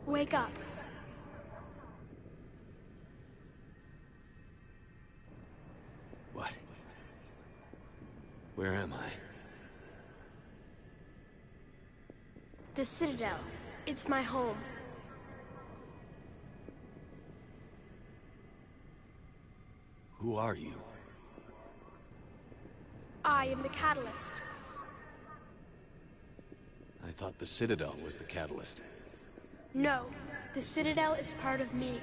Wake up. What? Where am I? The Citadel. It's my home. Who are you? I am the Catalyst. I thought the Citadel was the catalyst. No, the Citadel is part of me.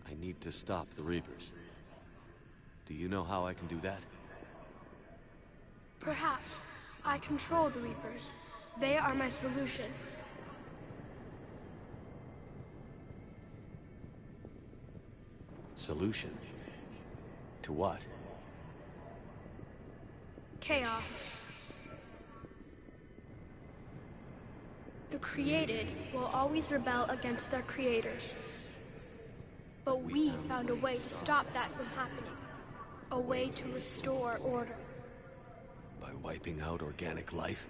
I need to stop the Reapers. Do you know how I can do that? Perhaps. I control the Reapers. They are my solution. Solution? To what? Chaos. The created will always rebel against their creators. But we found a way to stop that from happening. A way to restore order. By wiping out organic life?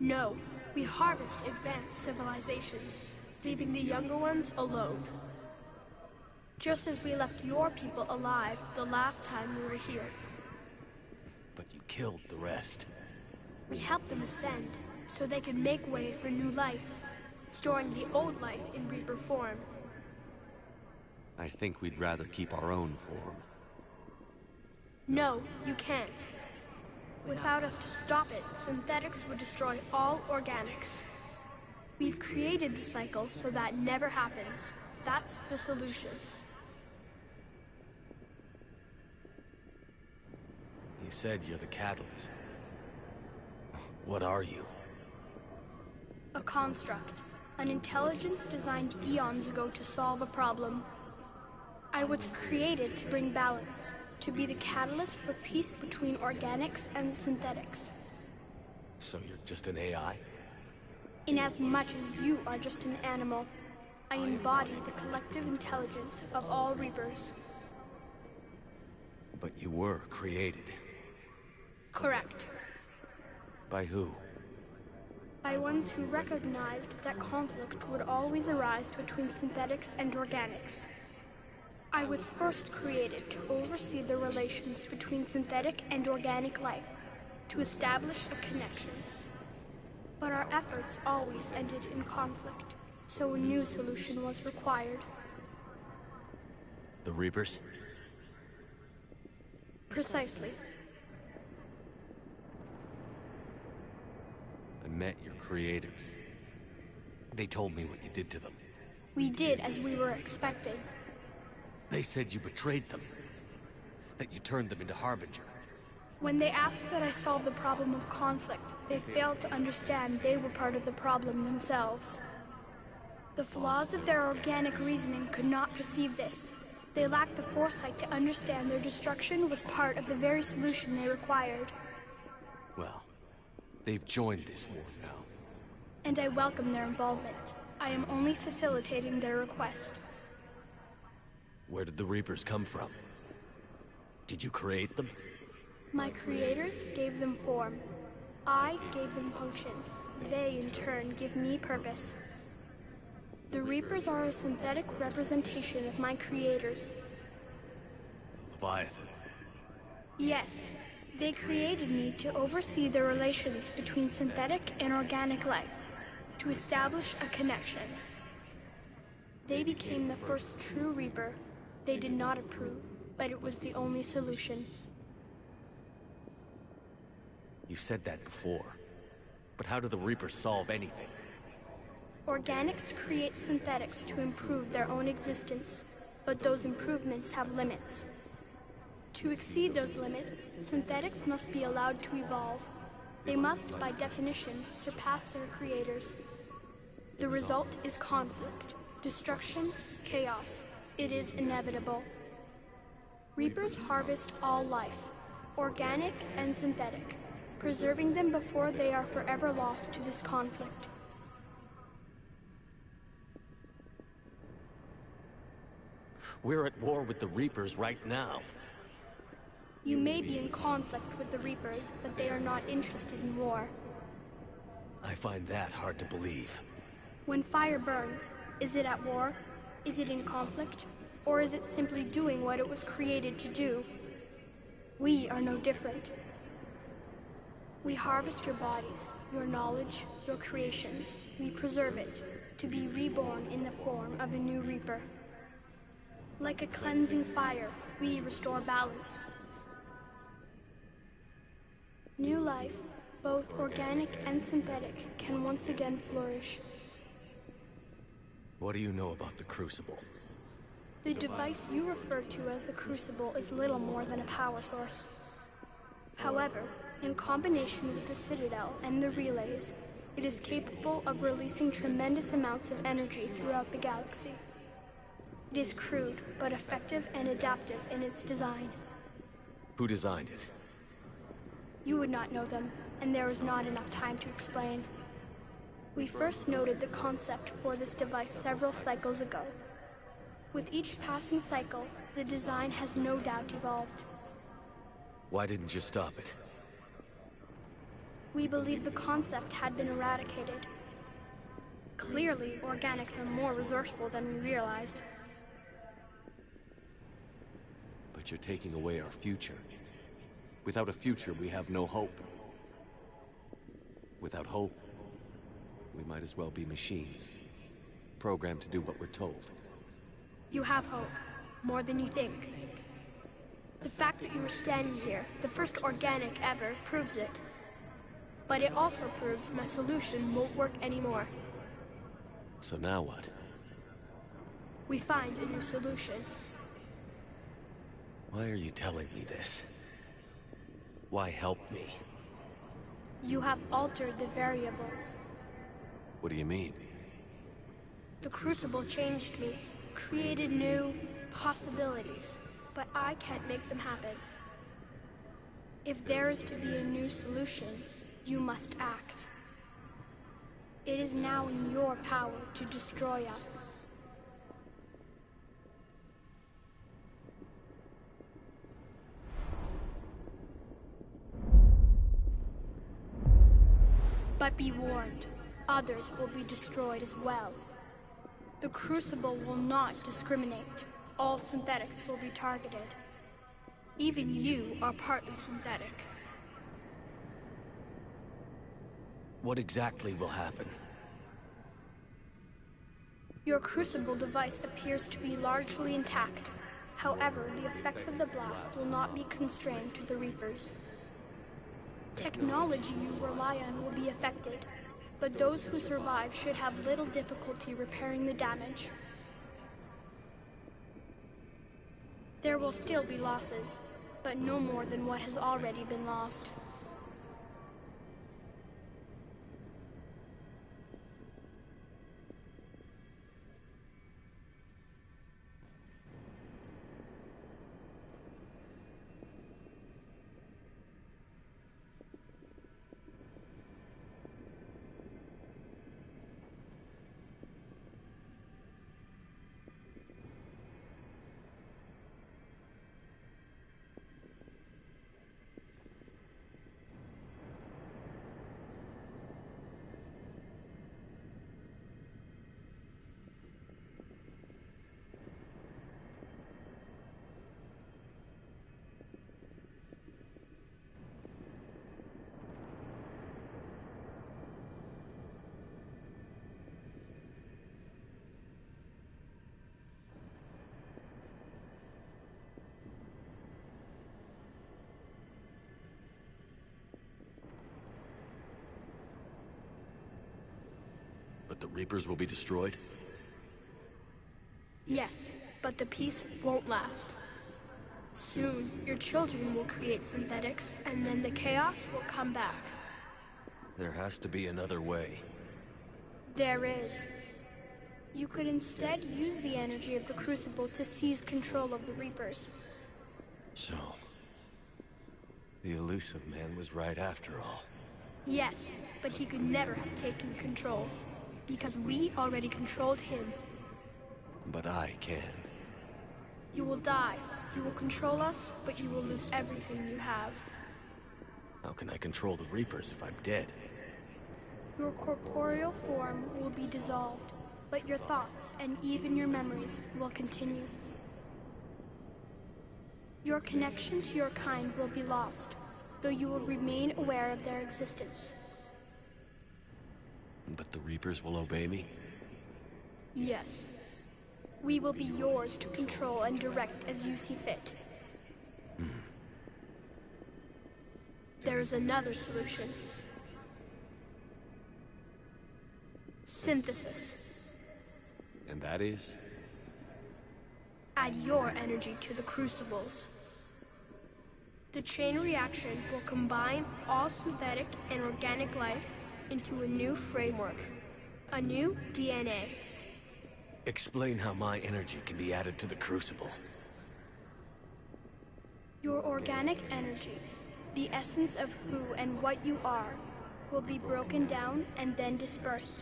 No, we harvest advanced civilizations, leaving the younger ones alone. Just as we left your people alive the last time we were here. But you killed the rest. We helped them ascend, so they could make way for new life, storing the old life in Reaper form. I think we'd rather keep our own form. No, you can't. Without us to stop it, synthetics would destroy all organics. We've created the cycle so that never happens. That's the solution. You said you're the catalyst. What are you? A construct. An intelligence designed eons ago to solve a problem. I was created to bring balance. To be the catalyst for peace between organics and synthetics. So you're just an AI? In as much as you are just an animal, I embody the collective intelligence of all Reapers. But you were created. Correct. By who? By ones who recognized that conflict would always arise between synthetics and organics. I was first created to oversee the relations between synthetic and organic life, to establish a connection. But our efforts always ended in conflict, so a new solution was required. The Reapers? Precisely. I met your creators. They told me what you did to them. We did as we were expected. They said you betrayed them. That you turned them into Harbinger. When they asked that I solve the problem of conflict, they failed to understand they were part of the problem themselves. The flaws of their organic reasoning could not perceive this. They lacked the foresight to understand their destruction was part of the very solution they required. Well, they've joined this war now. And I welcome their involvement. I am only facilitating their request. Where did the Reapers come from? Did you create them? My creators gave them form. I gave them function. They, in turn, give me purpose. The Reapers are a synthetic representation of my creators. Leviathan. Yes, they created me to oversee the relations between synthetic and organic life, to establish a connection. They became the first true Reaper. They did not approve, but it was the only solution. You said that before. But how do the Reapers solve anything? Organics create synthetics to improve their own existence, but those improvements have limits. To exceed those limits, synthetics must be allowed to evolve. They must, by definition, surpass their creators. The result is conflict, destruction, chaos. It is inevitable. Reapers harvest all life, organic and synthetic, preserving them before they are forever lost to this conflict. We're at war with the Reapers right now. You may be in conflict with the Reapers, but they are not interested in war. I find that hard to believe. When fire burns, is it at war? Is it in conflict? Or is it simply doing what it was created to do? We are no different. We harvest your bodies, your knowledge, your creations. We preserve it, to be reborn in the form of a new Reaper. Like a cleansing fire, we restore balance. New life, both organic and synthetic, can once again flourish. What do you know about the Crucible? The device you refer to as the Crucible is little more than a power source. However, in combination with the Citadel and the relays, it is capable of releasing tremendous amounts of energy throughout the galaxy. It is crude, but effective and adaptive in its design. Who designed it? You would not know them, and there is not enough time to explain. We first noted the concept for this device several cycles ago. With each passing cycle, the design has no doubt evolved. Why didn't you stop it? We believed the concept had been eradicated. Clearly, organics are more resourceful than we realized. But you're taking away our future. Without a future, we have no hope. Without hope, we might as well be machines, programmed to do what we're told. You have hope, more than you think. The fact that you are standing here, the first organic ever, proves it. But it also proves my solution won't work anymore. So now what? We find a new solution. Why are you telling me this? Why help me? You have altered the variables. What do you mean? The Crucible changed me, created new possibilities, but I can't make them happen. If there is to be a new solution, you must act. It is now in your power to destroy us. But be warned, others will be destroyed as well. The Crucible will not discriminate. All synthetics will be targeted. Even you are partly synthetic. What exactly will happen? Your Crucible device appears to be largely intact. However, the effects of the blast will not be constrained to the Reapers. Technology you rely on will be affected, but those who survive should have little difficulty repairing the damage. There will still be losses, but no more than what has already been lost. But the Reapers will be destroyed? Yes, but the peace won't last. Soon, your children will create synthetics, and then the chaos will come back. There has to be another way. There is. You could instead use the energy of the Crucible to seize control of the Reapers. So... the Illusive Man was right after all. Yes, but he could never have taken control, because we already controlled him. But I can. You will die. You will control us, but you will lose everything you have. How can I control the Reapers if I'm dead? Your corporeal form will be dissolved, but your thoughts and even your memories will continue. Your connection to your kind will be lost, though you will remain aware of their existence. But the Reapers will obey me? Yes. We will be yours to control and direct as you see fit. There is another solution. Synthesis. And that is? Add your energy to the crucibles. The chain reaction will combine all synthetic and organic life into a new framework, a new DNA. Explain how my energy can be added to the Crucible. Your organic energy, the essence of who and what you are, will be broken down and then dispersed.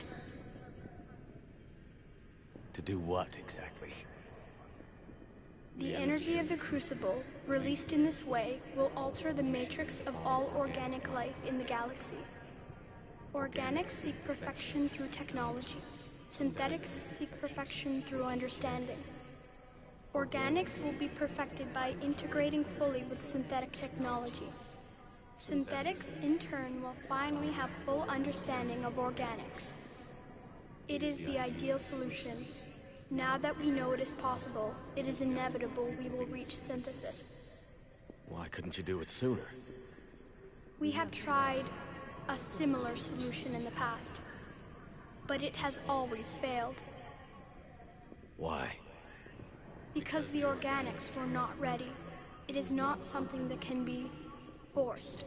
To do what, exactly? The energy of the Crucible, released in this way, will alter the matrix of all organic life in the galaxy. Organics seek perfection through technology. Synthetics seek perfection through understanding. Organics will be perfected by integrating fully with synthetic technology. Synthetics, in turn, will finally have full understanding of organics. It is the ideal solution. Now that we know it is possible, it is inevitable we will reach synthesis. Why couldn't you do it sooner? We have tried a similar solution in the past, but it has always failed. Why? Because the organics were not ready. It is not something that can be forced.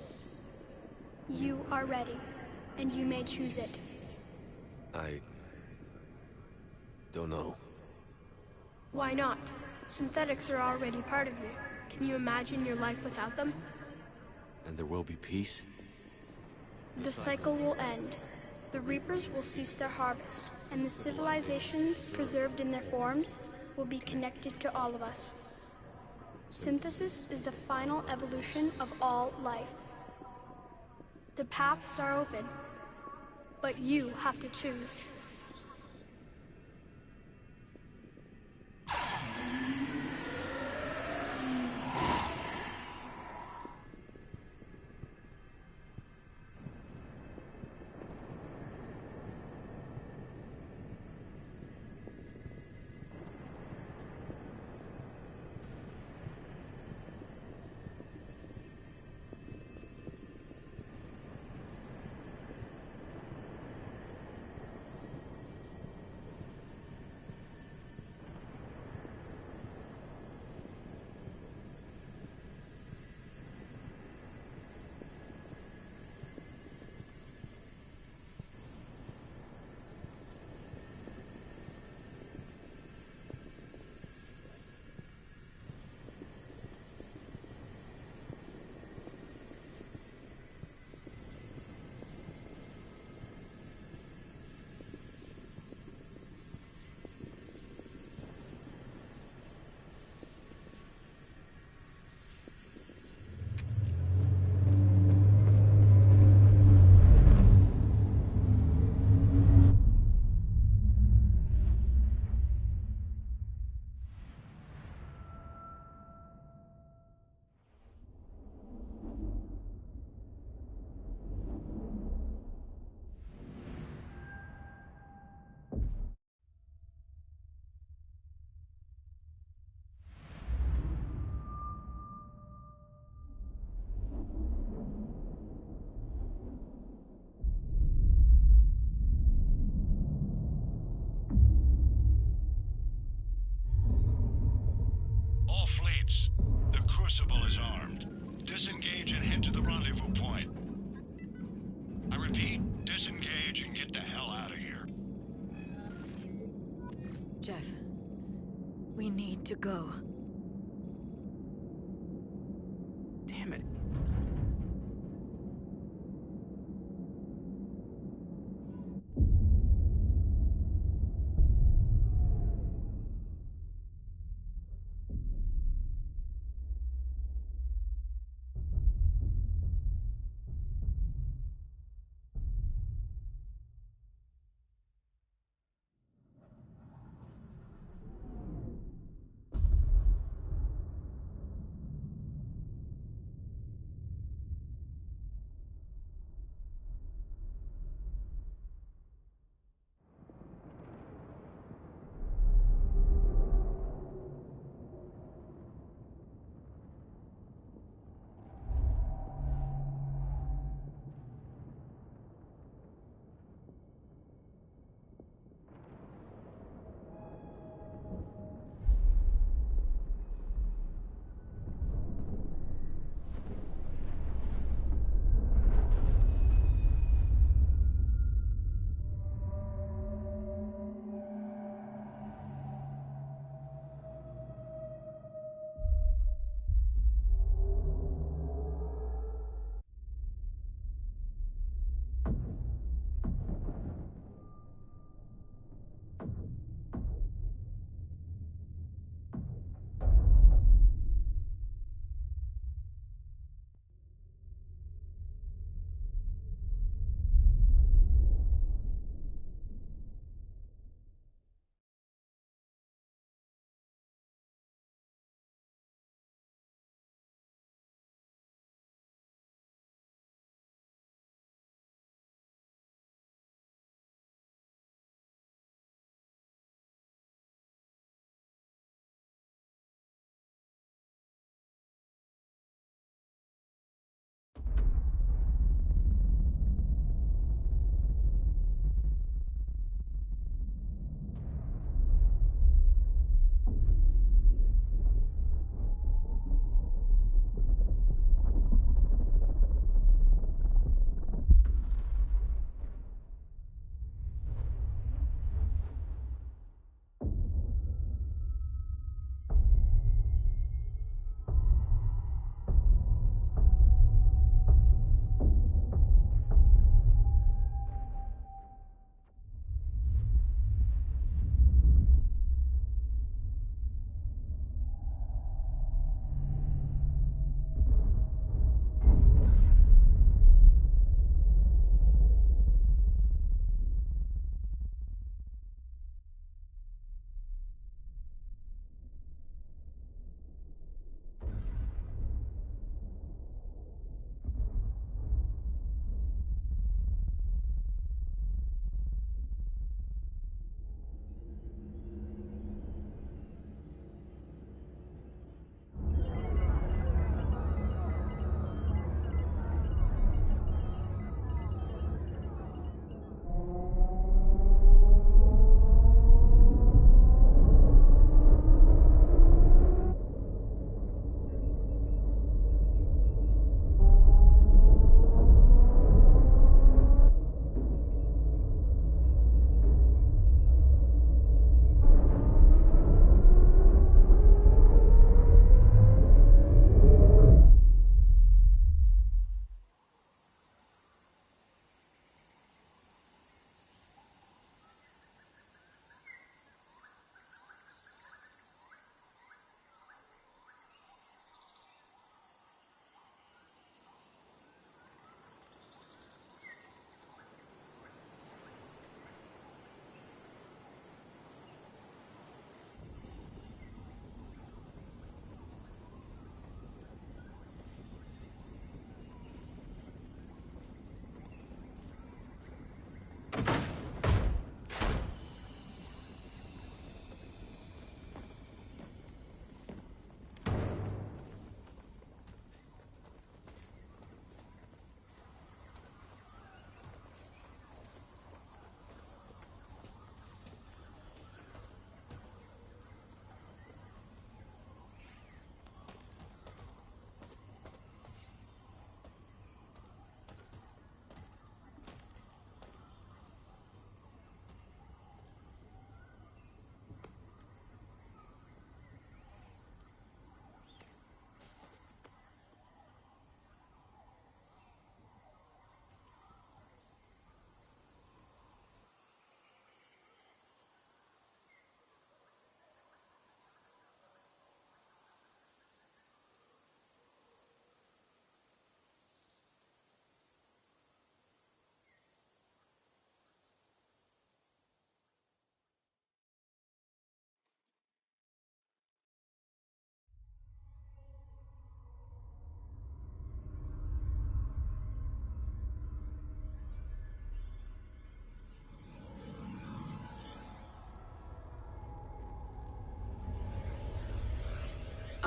You are ready, and you may choose it. I don't know. Why not? Synthetics are already part of you. Can you imagine your life without them? And there will be peace? The cycle will end. The Reapers will cease their harvest, and the civilizations preserved in their forms will be connected to all of us. Synthesis is the final evolution of all life. The paths are open, but you have to choose. All fleets, the Crucible is armed. Disengage and head to the rendezvous point. I repeat, disengage and get the hell out of here. Jeff, we need to go. Damn it.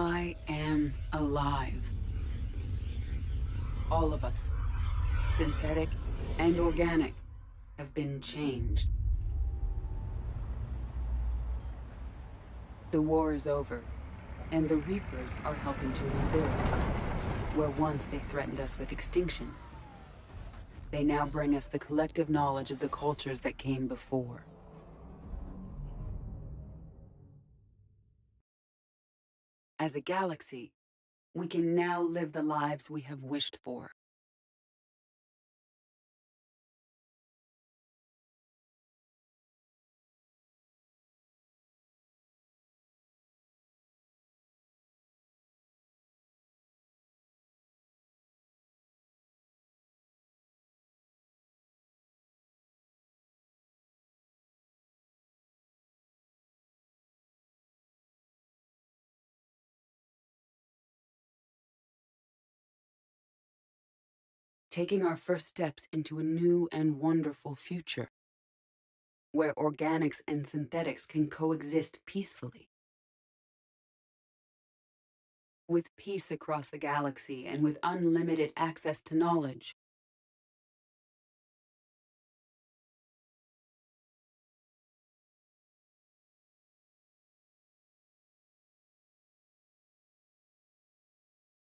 I am alive. All of us, synthetic and organic, have been changed. The war is over, and the Reapers are helping to rebuild. Where once they threatened us with extinction, they now bring us the collective knowledge of the cultures that came before. As a galaxy, we can now live the lives we have wished for. Taking our first steps into a new and wonderful future, where organics and synthetics can coexist peacefully. With peace across the galaxy and with unlimited access to knowledge.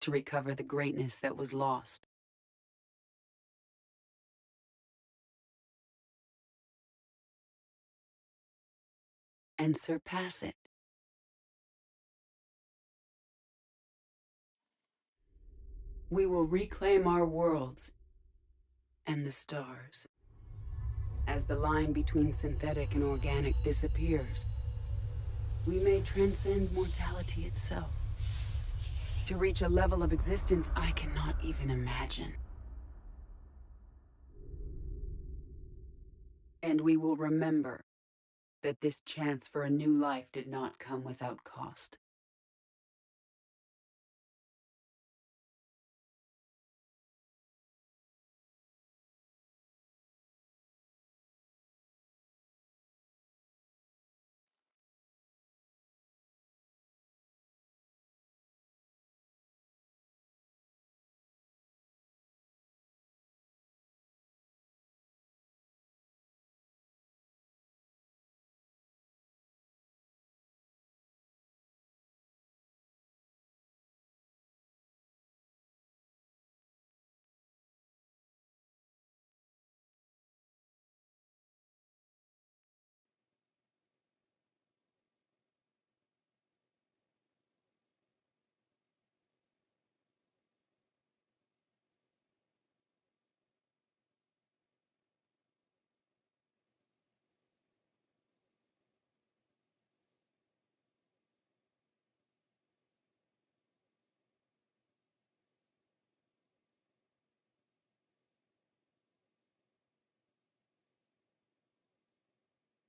To recover the greatness that was lost. And surpass it. We will reclaim our worlds and the stars. As the line between synthetic and organic disappears, we may transcend mortality itself. To reach a level of existence I cannot even imagine. And we will remember that this chance for a new life did not come without cost.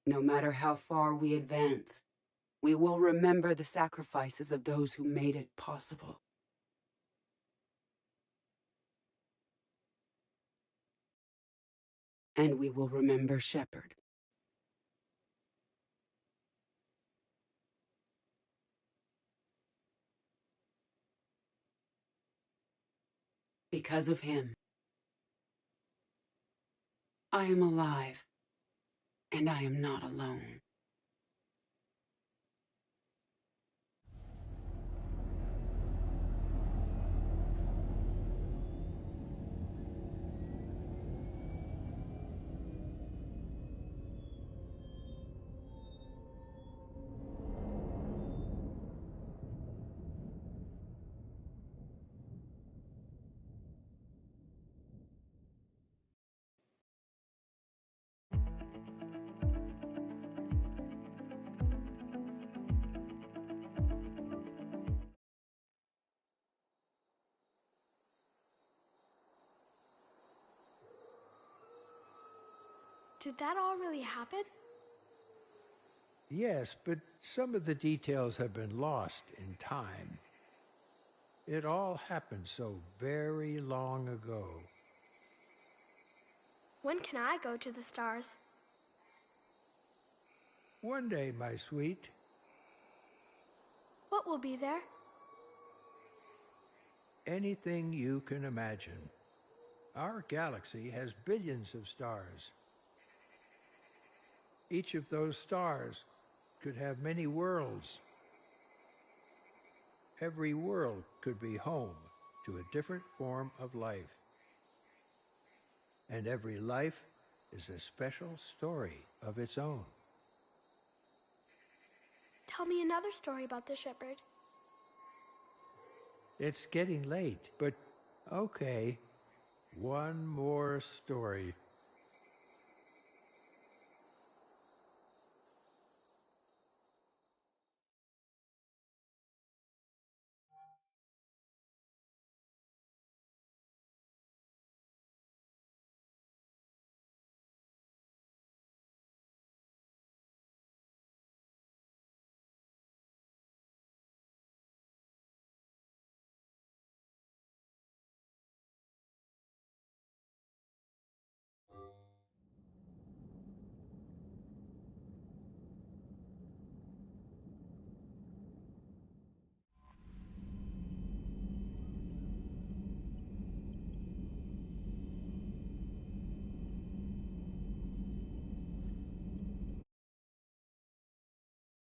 No matter how far we advance, we will remember the sacrifices of those who made it possible. And we will remember Shepard. Because of him, I am alive, and I am not alone. Did that all really happen? Yes, but some of the details have been lost in time. It all happened so very long ago. When can I go to the stars? One day, my sweet. What will be there? anything you can imagine. Our galaxy has billions of stars. Each of those stars could have many worlds. Every world could be home to a different form of life. And every life is a special story of its own. Tell me another story about the shepherd. It's getting late, but okay. One more story.